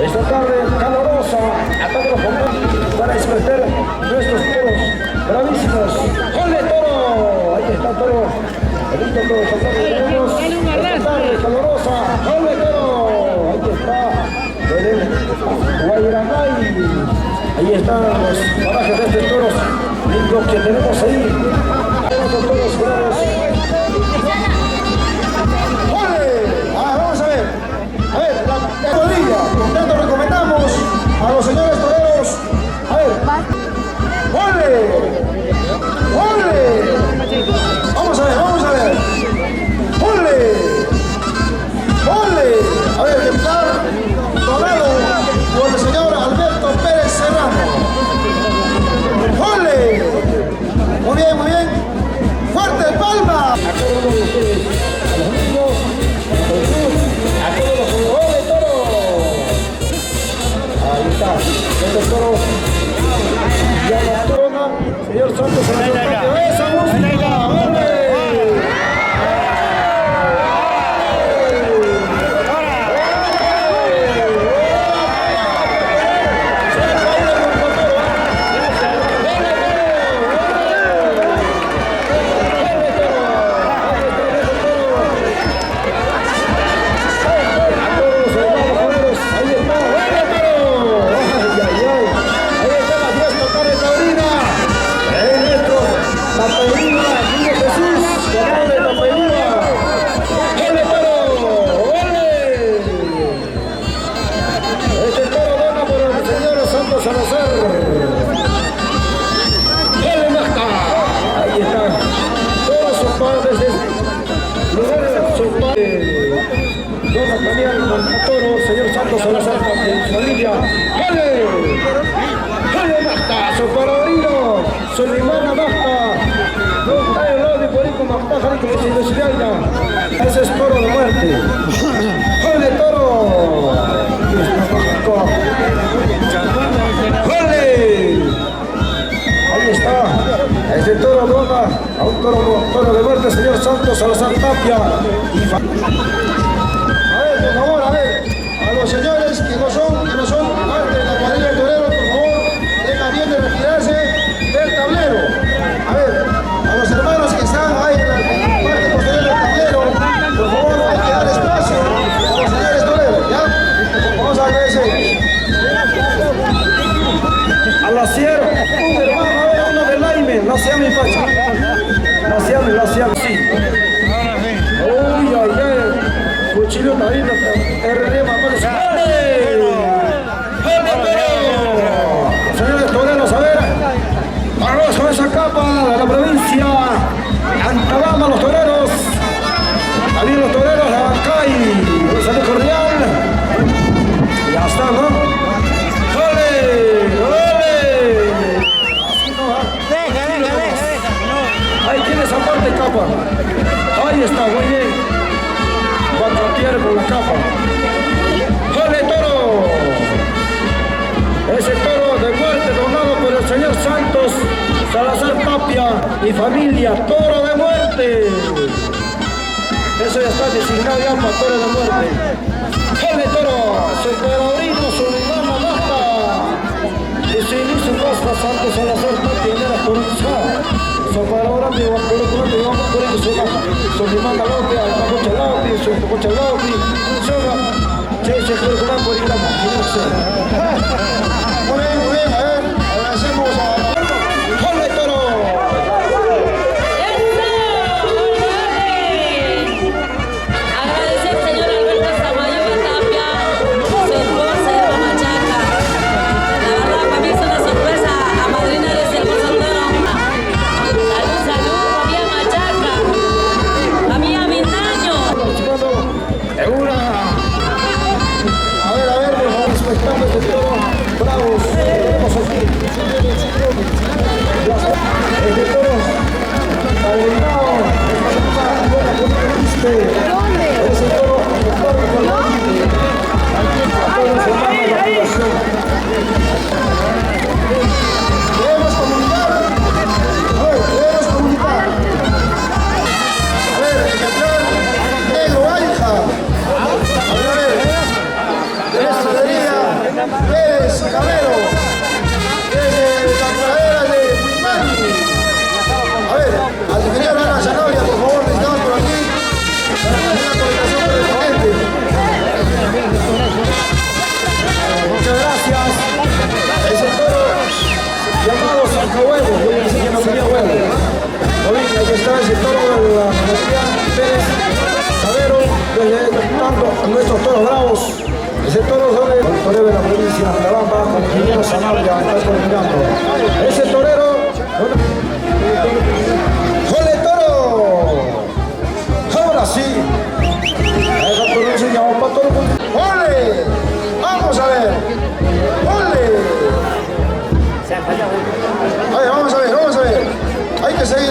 Esta tarde calurosa a todos los compañeros para despertar nuestros toros bravísimos. ¡Ole, toro! Ahí está el toro. El lindo toro. Esta tarde calurosa. ¡Ole, toro! Ahí está. El Guayramay. Ahí están los parajes de estos toros lindos que tenemos ahí. Los toros bravos. Vamos a ver. A ver, la rodilla. Por tanto, recomendamos a los señores toreros. A ver. ¡Ole! ¡Ole! Vamos a ver, vamos a ver. ¡Ole! ¡Ole! A ver, ejemplar donado por el señor Alberto Pérez Serrano. ¡Ole! Muy bien, muy bien. ¡Fuerte palma! A todos los ustedes, a los niños, a todos los jugadores de toro. Ahí está, estos toros. Ya la corona, señor Santos, a la esa música. ¡Ole! Señor Santos Salazar, familia. ¡Jale! ¡Jale, Masta! ¡Su paradino! ¡Su limana, Masta! ¡No cae el lado por ahí con Masta, Jari, como si decidiera! ¡Ese es toro de muerte! ¡Jale, toro! Santos Salazar Tapia y A ver, por favor, a los señores que no son parte de la cuadrilla de toreros, por favor, tengan bien de retirarse del tablero. A ver, a los hermanos que están ahí en la parte posterior del tablero, por favor, hay que dar espacio a los señores toreros, ¿ya? Vamos a agradecer. a la sierra, hermano, a ver, uno del Laime, la sea mi pacha. La sea, sí. Uy, ay, ay, cuchillo marino, RD, mamá de su señores toreros, a ver, arroz con esa capa de la provincia, Antabama, los toreros, también los toreros de Abancay, Salud Cordial, ya está, ¿no? Ahí tiene esa parte capa. Ahí está, muy bien. Va a cambiar con la capa. ¡Jale, toro! Ese toro de muerte donado por el señor Santos Salazar Tapia y familia. ¡Toro de muerte! Eso ya está designado ya para toro de muerte. ¡Jale, toro! Su peregrino, su hermano Basta. Y su inicio Basta Santos Salazar Tapia y era por un son para ahora me voy a poner con el vamos a poner son mi manda López, a Cocha López, son Cocha López, son se calcula por ir a la Muy bien, a ver, agradecemos a... ¡Jale, toro! Agradecer al señor Alberto Samayo Tapia, su esposa Eva Machaca. La verdad, para mí es una sorpresa a madrina de ese hermoso toro. Salud, María Machaca, a mí a mis años. A ver, por favor, respetando este toro, bravos, vamos aquí. Este toro, padrinado, ese toro, con la a todos los hermanos de la población. Debemos comunicar. A ver, debemos comunicar. A ver, el campeón negro Alja. A ver, de la ganadería Pérez Camero. Desde la pradera de Huimani. A ver, al ingeniero Ana Zanabria, por favor, necesitamos por aquí. Para que tenga comunicación correspondiente. Muchas gracias. Ese toro llamado Sancahuevo, yo le decía que no tenía huevo. Ahí está ese toro de la ganadería Pérez Cabero, representando a nuestros toros bravos. Ese toro es el torero de la provincia de Antabamba, con el ingeniero Sanabria, está coordinando. Ese torero, ¡jole, toro! Ahora sí. Ese toro se llama para toro. ¡Ole! Vamos a ver. ¡Ole! A ver, vamos a ver. Hay que seguir.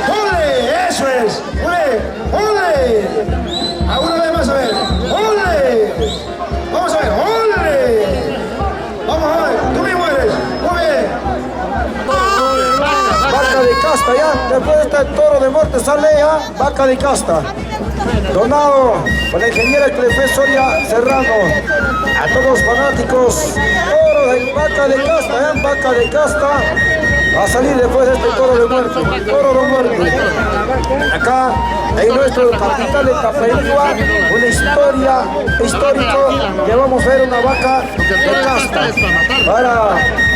¡Ole! ¡Eso es! ¡Ole! A una vez más a ver. ¡Ole! Vamos a ver. ¡Ole! Vamos a ver. Tú mismo eres. Muy bien. Vaca de casta ya, después de este toro de muerte sale ya, vaca de casta. Donado por la ingeniera Clefe Soria Serrano. A todos los fanáticos, toro de vaca de casta. Va a salir después de este toro de muerte. Acá, en nuestro capital de Tapeigua, una historia histórico que vamos a ver una vaca de casta. Para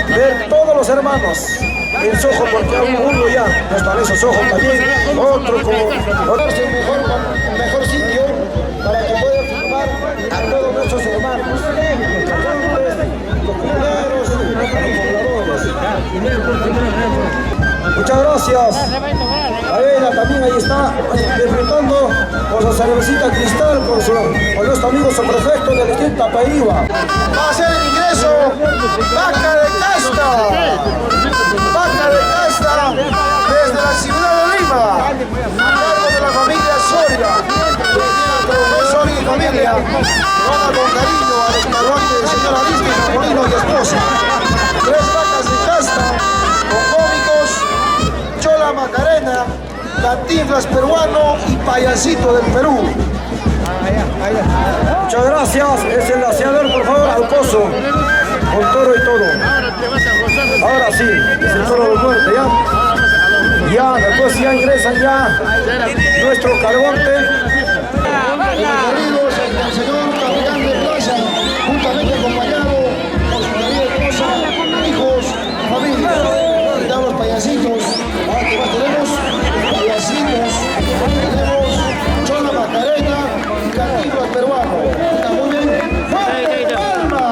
ver todos los hermanos en Sojo, porque hay uno ya, no están esos ojos también, otro como Mejor sitio para que puedan filmar a todos nuestros hermanos. Muchas gracias. Adela también ahí está disfrutando con su cervecita Cristal con nuestro amigo subprefecto del distrito Tapeigua. Va a ser el ingreso vaca de casta desde la ciudad de Lima, a cargo de la familia Soria, Soria y familia, que van con cariño a los carruajes del señor Aristides Molino y esposa. 3 vacas de casta con cómicos Chola Macarena, Cantinflas Cantinflas peruano y Payasito del Perú. Muchas gracias. Es el laseador, por favor, al pozo. Con toro y todo. Ahora sí, es el toro de muerte, ya. Ya, después ya ingresan ya nuestro cargonte. Recorridos entre el señor capitán de plaza, juntamente acompañado por su marido y esposa, hijos, familia. Están los payasitos. Ahora que más tenemos payasitos, tenemos Chola Macarena y Cantinflas peruano. Está muy bien. ¡Fuerte palma!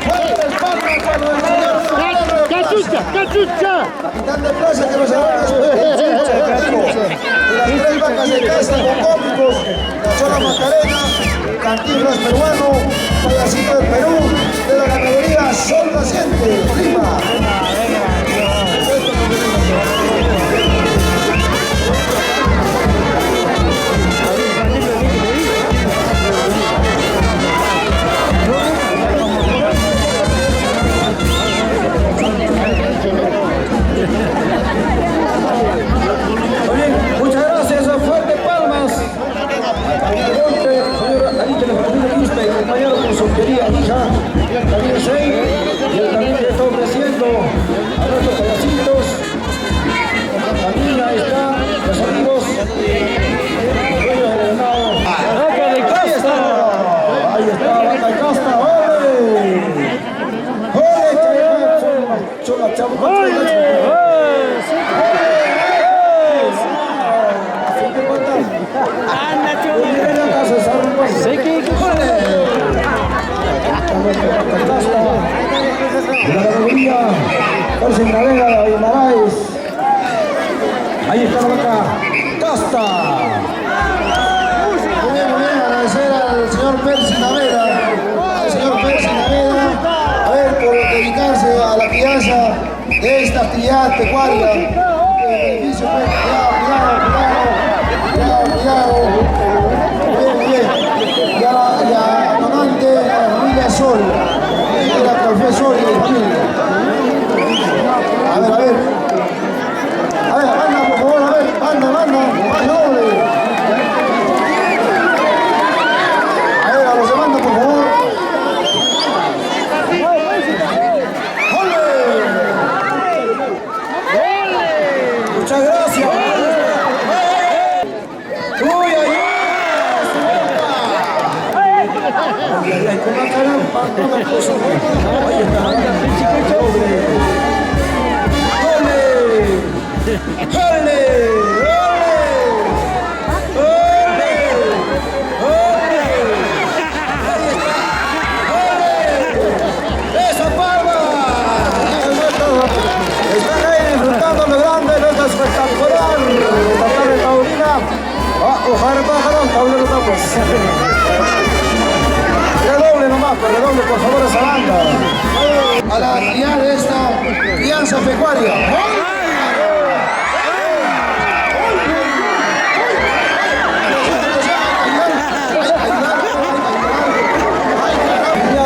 ¡Fuerte palma para el señor ¡Cachucha! capitán de plaza que nos haga las tres vacas de casta con cómicos, la Chola Macarena, Cantinflas peruano, Payasito del Perú, de la categoría Sol Naciente, Lima. Muy bien, muchas gracias. Fuerte palmas. Acompañado con su querida hija, también Shane, y él también le está ofreciendo a nuestros payasitos. También ahí está, los amigos, dueños del ganado. ¡Vaca de casta! Ahí está, vaca de casta. ¡Ole! ¡Ole! Chola, ahí está la vaca casta. Muy bien, agradecer al señor Percy Naveda, a ver, por dedicarse a la crianza de esta actividad pecuaria. El beneficio, cuidado. Muy bien. Y a la donante, a la familia Sol, y la café Sol y la familia. A ver, banda, por favor, banda, más noble. A ver, a los de banda, por favor. Muchas gracias. Uy, ahí está la vaca chiquita. ¡Esa palma! Están ahí disfrutando lo grande, lo espectacular. La tarde taurina. Ojalá pájaro, tablero tapos. Redoble nomás, redoble por favor esa banda. A la actividad de esta crianza pecuaria.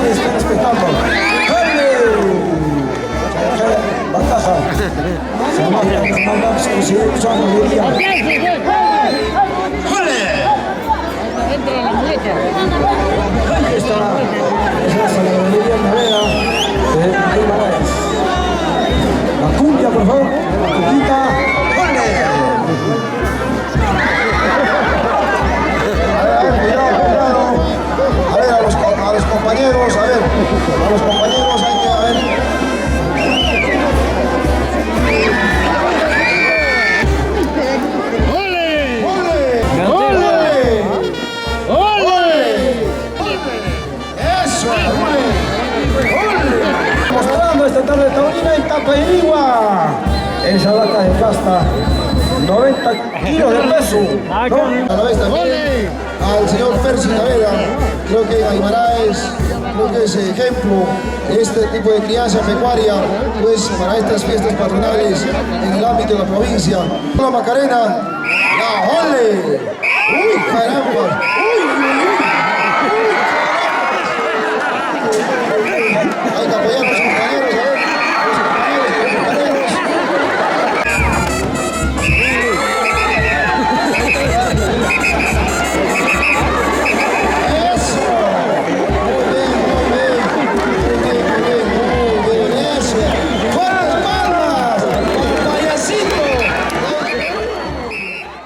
Están respetando. Ventaja. Se manda exclusivo, ahí está. Esa es la ganadería Naveda de Aymaraes. La cumbia, por favor. La cumbiita. A ver, a los compañeros, hay que, Mostrando esta tarde taurina en Tapairigua. Esa vaca de casta, 90 kilos de peso. a la vez también al señor Percy Naveda. Creo que Aymaraes, creo que es ejemplo de este tipo de crianza pecuaria, pues para estas fiestas patronales en el ámbito de la provincia. La Macarena, la Ole, uy caramba, uy.